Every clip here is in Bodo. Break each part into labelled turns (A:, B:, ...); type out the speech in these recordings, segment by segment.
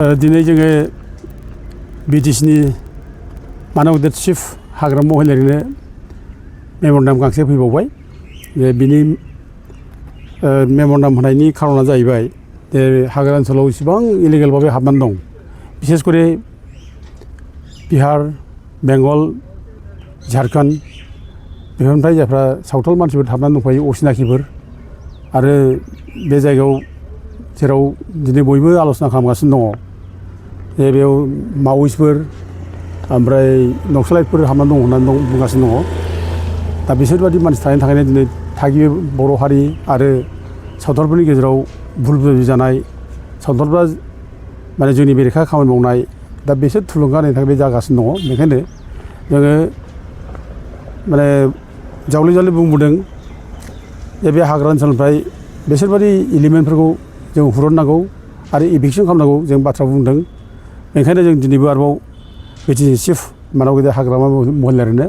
A: दिनै जोङो बिटिसिनि मानव गेदेर चिफ हाग्रामा महिलारिनो मेम'रेन्डाम गांसे फैबावबाय। बिनि मेम'रेन्डाम होनायनि खारना जाहैबाय जे हाग्रा ओनसोलाव इसेबां इलिगेल भाबै हाबनानै दं, बिसेस करे बिहार, बेंगल, झारखन्ड बेफोरनिफ्राय जायफ्रा सावथाल मानसिफोर हाबनानै दंफायो, असिनाखिफोर। आरो बे जायगायाव जेराव दिनै बयबो आल'सना खालामगासिनो दङ जे बेयाव मावइस्टफोर ओमफ्राय नक्सालाइटफोर हाबनानै दं होननानै बुंगासिनो दङ। दा बिसोरबादि मानसि थानायनि थाखायनो दिनै थागिबि बर' हारि आरो सावथालफोरनि गेजेराव भुल बुजाबुजि जानाय, सावथालफ्रा माने जोंनि बेरेखा खामानि मावनाय, दा बिसोर थुलुंगा होनायनि थाखाय बे जागासिनो दङ। बेखायनो जोङो माने जावले जावले बुंबोदों जे बे हाग्रा ओनसोलनिफ्राय बिसोरबादि एलिमेन्टफोरखौ जों हुरननांगौ आरो इभिकसन खालामनांगौ जों बाथ्रा बुंदों। बेनिखायनो जों दिनैबो आरोबाव बिटिसि चिफ मानव गेदेर हाग्रामा महिलारिनो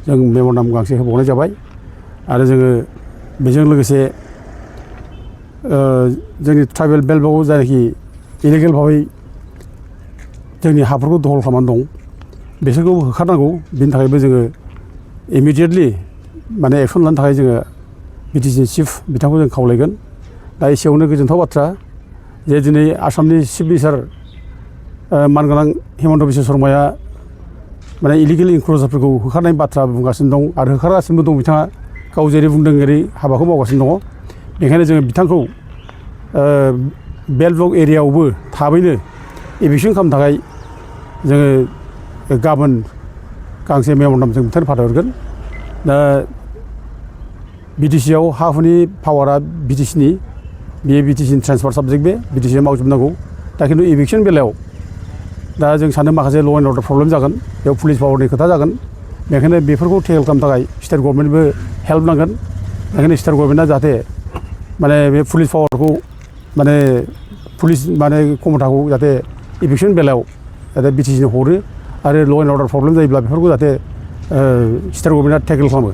A: जों मेम'रेन्डाम गांसे होबावनाय जाबाय। आरो जोङो बेजों लोगोसे जोंनि ट्राइबेल बेल्टआव जायनाखि इलिगेल भाबै जोंनि हाफोरखौ दखल खालामनानै दं बिसोरखौ होखारनांगौ। बिनि थाखायबो जोङो इमिडियेटलि माने एक्सन लानो थाखाय जोङो बिटिसि चिफ बिथांखौ जों खावलायगोन। दा एसेयावनो गोजोनथाव बाथ्रा जे दिनै आसामनि चिफ मिनिस्टार मानगोनां हिमन्त बिश्व शर्माया माने इलिगेल इनक्ल'जारफोरखौ होखारनायनि बाथ्रा बुंगासिनो दं आरो होखारगासिनो दं। बिथाङा गाव जेरै बुंदों ओरै हाबाखौ मावगासिनो दङ। बेखायनो जोङो बिथांखौ बेल्ट ब्लक एरियायावबो थाबैनो इभिकसन खालामनो थाखाय जोङो गाबोन गांसे मेम'रेन्डाम जों बिथांनो फाथायहरगोन। दा बिटिसिआव हा हुनि पावारा बिटिसिनि, बेयो बिटिसिनि ट्रेन्सफार साबजेक्ट, बे बिटिसिआ मावजोबनांगौ। दा खिन्थु इभिकसन बेलायाव दा जों सानो माखासे ल' एन्ड अर्डार प्रब्लेम जागोन, बेयाव पुलिस पावारनि खोथा जागोन। बेखायनो बेफोरखौ टेकेल खालामनो थाखाय स्टेट गभर्नमेन्टबो हेल्प नांगोन। बेखायनो स्टेट गभर्नमेन्टआ जाहाथे माने बे पुलिस पावारखौ माने पुलिस माने क्षमताखौ जाहाथे इभिकसन बेलायाव जाहाथे बिटिसिनो हरो आरो ल' एन्ड अर्डार प्रब्लेम जायोब्ला बेफोरखौ जाहाथे स्टेट गभर्नमेन्टआ टेकेल खालामो।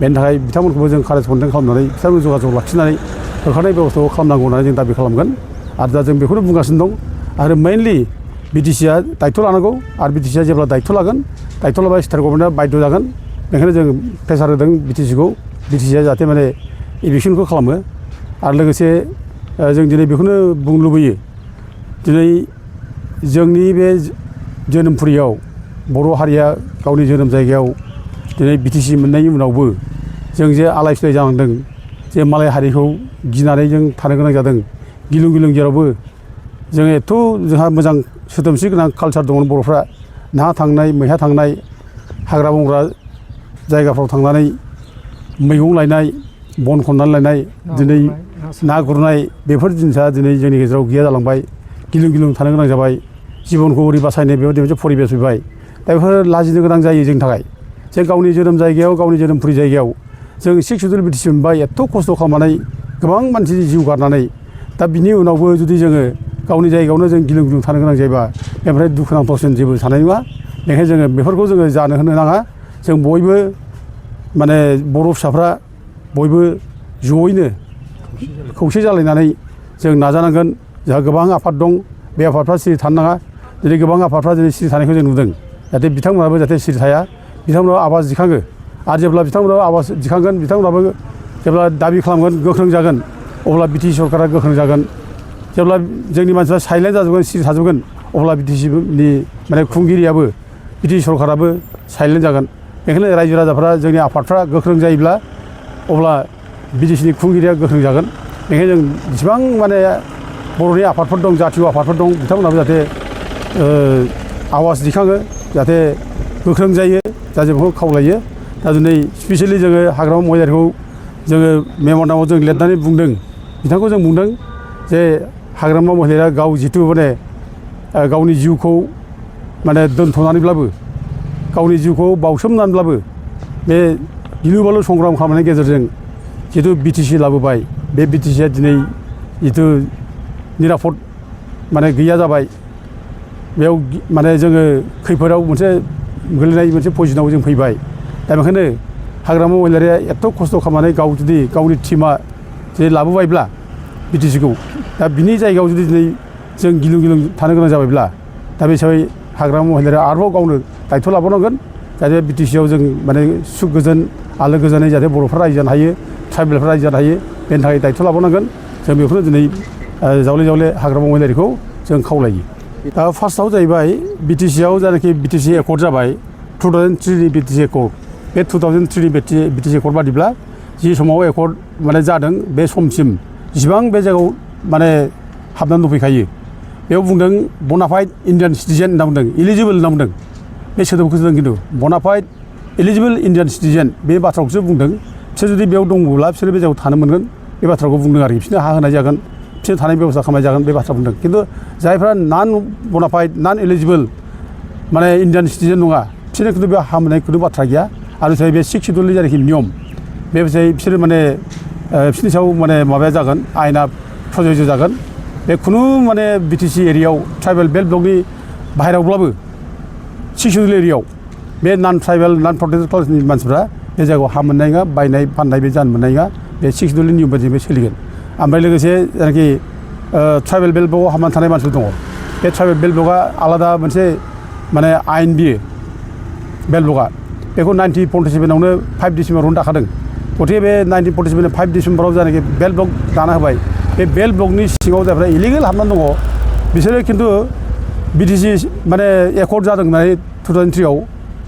A: बेनि थाखाय बिथांमोनखौबो जों कारेसपन्डेन्ट खालामनानै बिथांमोन जगाजग लाखिनानै होखारनाय बेबस्थाखौ खालामनांगौ होननानै जों दाबि खालामगोन। आरो दा जों बेखौनो बुंगासिनो दं। आरो मेइनलि बिटिसिआ दायथ' लानांगौ आरो बिटिसिआ जेब्ला दायथ' लागोन, दायथ' लाबा स्टेट गभर्नमेन्टआ बाध्य जागोन। बेनिखायनो जों प्रेसार होदों बिटिसिखौ, बिटिसिआ जाहाथे माने इभिकसनखौ खालामो। आरो लोगोसे जों दिनै बेखौनो बुंनो लुबैयो, दिनै जोंनि बे जोनोमफुरियाव बर' हारिया गावनि जोनोम जायगायाव दिनै बिटिसि मोननायनि उनावबो जों जे आलाय सिलाय जानांदों, जे मालाय हारिखौ गिनानै जों थानो गोनां जादों। गिलुं गिलुं जेरावबो जों एथ' जोंहा मोजां सोदोमस्रि गोनां कालसार दङ बर'फ्रा। नाहा थांनाय, मैहा थांनाय, हाग्रा बंग्रा जायगाफ्राव थांनानै मैगं लायनाय, बन खननानै लायनाय, दिनै ना गुरनाय, बेफोर जिनिसा दिनै जोंनि गेजेराव गैया जालांबाय। गिलुं गिलुं थानो गोनां जाबाय। जिबनखौ ओरै बासायनो बेबायदि मोनसे परिबेस फैबाय। दा बेफोर लाजिनो गोनां जायो जोंनि थाखाय। जों गावनि जोनोम जायगायाव, गावनि जोनोमफुरि जायगायाव जों 6 सिडुल बिटिसि मोनबाय, एथ' खस्थ' खालामनानै गोबां मानसिनि जिउ गारनानै। दा बिनि उनावबो जुदि जोङो गावनि जायगायावनो जों गिलुं गिलुं थानो गोनां जायोबा बेनिफ्राय दुखुनांथावसिन जेबो थानाय नङा। बेनिखायनो जोङो बेफोरखौ जोङो जानो होनो नाङा। जों बयबो माने बर' फिसाफ्रा बयबो जयैनो खौसे जालायनानै जों नाजानांगोन। जोंहा गोबां आफाद दं, बे आफादफ्रा सिरि थानो नाङा। दिनै गोबां आफादफ्रा दिनै सिरि थानायखौ जों नुदों। जाहाथे बिथांमोनाबो जाहाथे सिरि थाया, बिथांमोनाबो आवाज दिखाङो। आरो जेब्ला बिथांमोनाबो आवाज दिखांगोन, बिथांमोनाबो जेब्ला दाबि खालामगोन, गोख्रों जागोन, अब्ला बिटिसि सरकारा गोख्रों जागोन। जेब्ला जोंनि मानसिफ्रा साइलेन्ट जाजोबगोन, सिरि थाजोबगोन, अब्ला बिटिसिनि माने खुंगिरियाबो, बिटिसि सरकाराबो साइलेन्ट जागोन। बेखायनो रायजो राजाफ्रा, जोंनि आफादफ्रा गोख्रों जायोब्ला अब्ला बिटिसिनि खुंगिरिया गोख्रों जागोन। बेखायनो जों जेसेबां माने बर'नि आफादफोर दं, जातीय आफादफोर दं, बिथांमोनाबो जाहाथे आवाज दिखाङो, जाहाथे गोख्रों जायो, दा जों बेखौ खावलायो। दा दिनै स्पेसियेलि जोङो हाग्रामा महिलारिखौ जोङो मेम'रेन्डामाव जों लिरनानै बुंदों, बिथांखौ जों बुंदों जे हाग्रामा महिलारिया गाव जिथु माने गावनि जिउखौ माने दोनथ'नानैब्लाबो, गावनि जिउखौ बावसोमनानैब्लाबो बे गिलु बालु संग्राम खालामनायनि गेजेरजों जिथु बिटिसि लाबोबाय, बे बिटिसिआ दिनै जिथु निरापद माने गैया जाबाय। बेयाव माने जोङो खैफोदाव मोनसे गोलैनाय मोनसे पजिसनाव जों फैबाय। दा बेखायनो हाग्रामा महिलारिया एथ' खस्थ' खालामनानै गाव जुदि गावनि टिमा जे लाबोबायब्ला बिटिसिखौ, दा बिनि जायगायाव जुदि दिनै जों गिलुं गिलुं थानो गोनां जाबायब्ला दा बे हिसाबै हाग्रामा महिलारिया आरोबाव गावनो दायथ' लाबावनांगोन जाहाथे बिटिसिआव जों माने सुख गोजोन आलो गोजोनै जाहाथे बर'फ्रा रायजो जानो हायो ट्राइबेलफ्रा रायजो जानो हायो बेनि थाखाय दायथ' लाबावनांगोन जों बेखौनो दिनै जावले जावले हाग्रामा महिलारिखौ जों खावलायो दा फार्स्टआव जाहैबाय बिटिसिआव जायनाखि बिटिसि एकर्ड जाबाय 2003नि बिटिसि एकर्ड बे 2003नि बिटिसि एकर्ड बादिब्ला जि समाव एकर्ड माने जादों बे समसिम जिसिबां बे जायगायाव माने हाबनानै दंफैखायो बेयाव बुंदों बनाफाइड इन्डियान सिटिजेन होनना बुंदों इलिजिबोल होनना बुंदों बे सोदोबखौ सोदों खिन्थु बनाफाइड इलिजिबोल इन्डियान सिटिजेन बे बाथ्राखौसो बुंदों बिसोर जुदि बेयाव दंब्ला बिसोर बे जायगायाव थानो मोनगोन बे बाथ्राखौ बुंदों आरोखि बिसोरनो हा होनाय जागोन बिसोर थानाय बेबस्था खालामनाय जागोन बे बाथ्रा बुंदों खिन्थु जायफ्रा नन बनाफाइड नन इलिजिबोल माने इन्डियान सिटिजेन नङा बिसोरनो खिन्थु बेयाव हा मोननाय खुनु बाथ्रा गैया आरो बे 6 शिड्युलनि जायनाखि नियम बे बिसोरो माने बिसोरनि सायाव माने माबाया जागोन आयेना प्रযোज्य जागोन बे खुनु माने बिटिसि एरियायाव ट्राइबेल बेल्ट ब्लकनि बाहेरायावब्लाबो 6 शिड्युल एरियायाव बे नन ट्राइबेल नन प्रटेक्टेड क्लासनि मानसिफ्रा बे जायगायाव हा मोननाय नङा बायनाय फाननाय बे जानो मोननाय नङा बे 6 शिड्युलनि नियम बायदियै बे सोलिगोन ओमफ्राय लोगोसे जायनाखि ट्राइबेल बेल्ट ब्लकआव हाबनानै थानाय मानसिफोर दङ बे ट्राइबेल बेल्ट ब्लकआ आलादा मोनसे माने आयेन बियो बेल्ट ब्लकआ बेखौ 1947आवनो 5 डिसेम्बरावनो दाखादों गथिखे बे 1947 5 डिसेम्बराव जायनाखि बेल्ट ब्लक दाना होबाय बे बेल्ट ब्लकनि सिङाव जायफ्रा इलिगेल हाबनानै दङ बिसोरो खिन्थु बिटिसि माने एकर्ड जादों होननानै 2003आव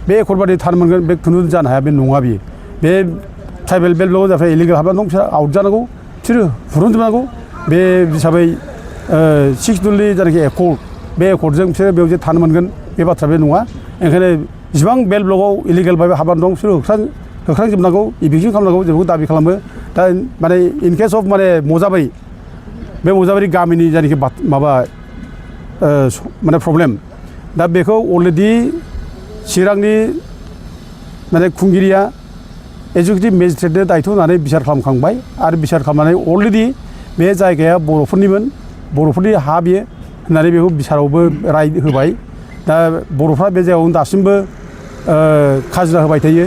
A: बे एकर्ड बादि थानो मोनगोन बे खुनु जानो हाया बे नङा बियो बे ट्राइबेल बेल्ट ब्लकआव जायफ्रा इलिगेल हाबनानै दं बिसोर आउट जानांगौ बिसोरो हुरुनजोबनांगौ बे हिसाबै 6 शिड्युलनि जायनाखि एकर्ड बे एकर्डजों बिसोरो बेयाव जे थानो मोनगोन बे बाथ्रा बे नङा ओंखायनो जेसेबां बेल्ट ब्लकआव इलिगेल बायबा हाबनानै दं बिसोरो होख्रांजोबनांगौ इभिक्सन खालामनांगौ जों बेखौ दाबि खालामो दा माने इन केस अफ माने मजाबारि बे मजाबारि गामिनि जायनाखि माबा माने प्रब्लेम दा बेखौ अलरेडि चिरांनि माने खुंगिरिया एजुकेटिभ मेजिस्ट्रेटनो दायथ' होनानै बिसार खालामखांबाय आरो बिसार खालामनानै अलरेडि बे जायगाया बर'फोरनिमोन बर'फोरनि हा बियो होननानै बेखौ बिसारावबो राय होबाय दा बर'फ्रा बे जायगायावनो दासिमबो खाजोना होबाय थायो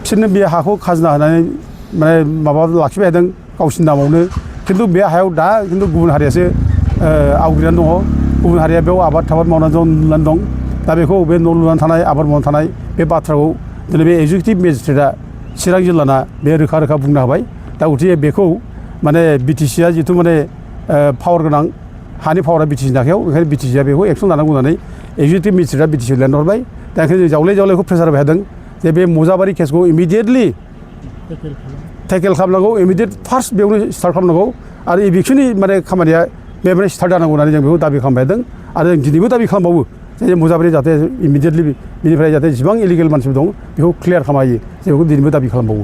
A: बिसोरनो बे हाखौ खाजोना होनानै माने माबा लाखिबाय थादों गावसिनि नामावनो खिन्थु बे हायाव दा खिन्थु गुबुन हारियासो आवग्रिनानै दङ गुबुन हारिया बेयाव आबाद मावनानै दं दा बेखौ बे न' लुनानै थानाय आबाद मावनानै थानाय बे बाथ्राखौ दिनै बे एजुकेटिभ मेजिस्ट्रेटआ चिरां जिल्लाना बे रोखा रोखा बुंनो हाबाय दा गथिखे बेखौ माने बिटिसिआ जिथु माने पावार गोनां हानि पावारा बिटिसिनि आखायाव ओंखायनो बिटिसिआ बेखौ एक्सन लानांगौ होननानै एजुकेटिभ मेजिस्ट्रेटआ बिटिसिआव लिरहरबाय दा ओंखायनो जों जावले जावलेखौ प्रेसार होबाय थादों जे बे मजाबारि केसखौ इमिडियेटलि टेकेल खालामनांगौ इमिडियेट फार्स्ट बेयावनो स्टार्ट खालामनांगौ आरो इभिक्सननि माने खामानिया बेबायदि स्टार्ट जानांगौ होननानै जों बेखौ दाबि खालामबाय थादों आरो जों दिनैबो दाबि खालामबावो जे मजाबारि जाहाथे इमिडियेटलि बेनिफ्राय जाहाथे जेसेबां इलिगेल मानसिफोर दं बेखौ क्लियार खालामनो हायो जों बेखौ दिनैबो दाबि खालामबावो